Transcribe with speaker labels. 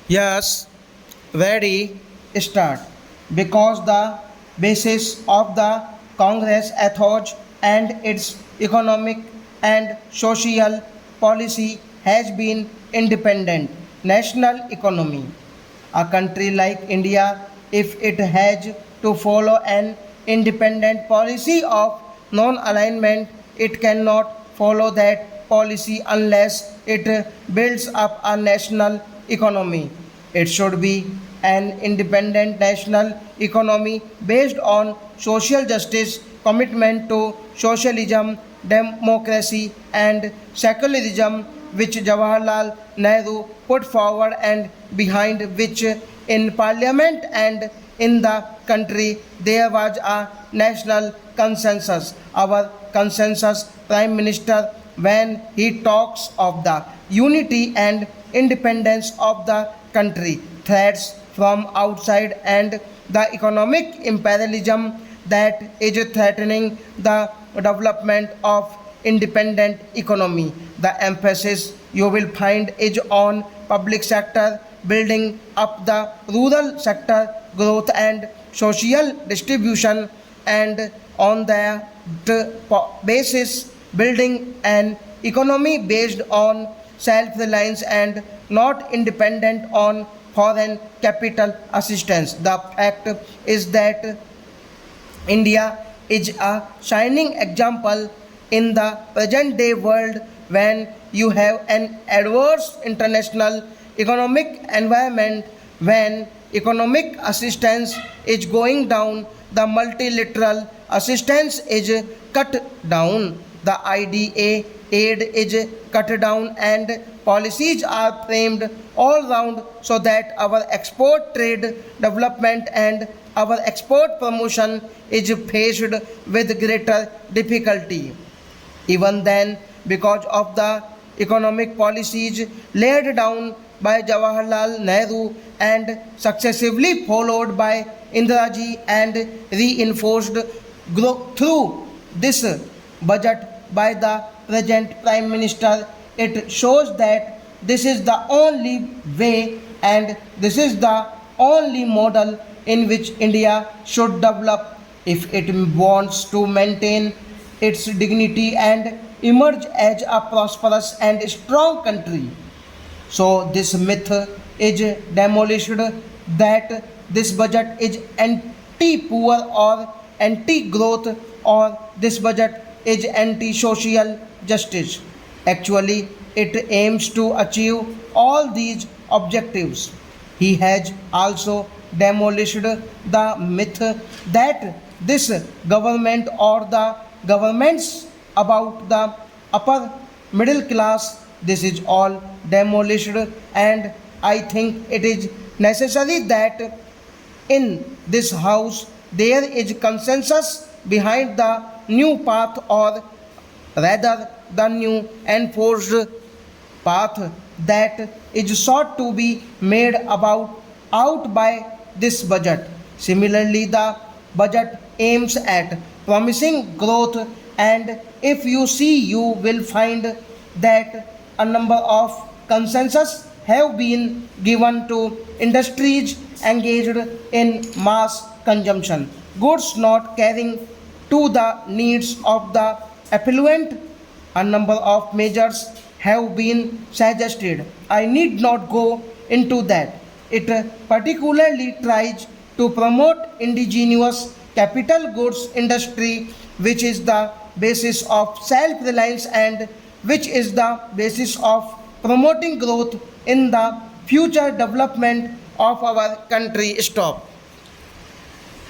Speaker 1: Yes, ready, start. Because the basis of the Congress authority and its economic and social policy has been independent national economy. A country like India, if it has to follow an independent policy of non alignment, it cannot follow that policy unless it builds up a national economy. It should be an independent national economy based on social justice, commitment to socialism, democracy, and secularism, which Jawaharlal Nehru put forward and behind which in parliament and in the country there was a national consensus. Our consensus prime minister, when he talks of the unity and independence of the country, threats from outside and the economic imperialism that is threatening the development of independent economy. The emphasis you will find is on public sector, building up the rural sector growth and social distribution, and on that basis building an economy based on self-reliance and not independent on foreign capital assistance. The fact is that India is a shining example in the present day world when you have an adverse international economic environment, when economic assistance is going down, the multilateral assistance is cut down, the IDA aid is cut down, and policies are framed all round so that our export trade development and our export promotion is faced with greater difficulty. Even then, because of the economic policies laid down by Jawaharlal Nehru and successively followed by Indiraji and reinforced through this budget by the present Prime Minister, it shows that this is the only way and this is the only model in which India should develop if it wants to maintain its dignity and emerge as a prosperous and strong country. So this myth is demolished that this budget is anti-poor or anti-growth or this budget is anti-social justice. Actually, it aims to achieve all these objectives. He has also demolished the myth that this government or the governments about the upper middle class, this is all demolished, and I think it is necessary that in this house there is consensus behind the new path or rather the new enforced path that is sought to be made about out by this budget. Similarly, the budget aims at promising growth, and if you see, you will find that a number of consensus have been given to industries engaged in mass consumption, goods not carrying to the needs of the affluent. A number of measures have been suggested. I need not go into that. It particularly tries to promote indigenous capital goods industry, which is the basis of self-reliance and which is the basis of promoting growth in the future development of our country. Stop.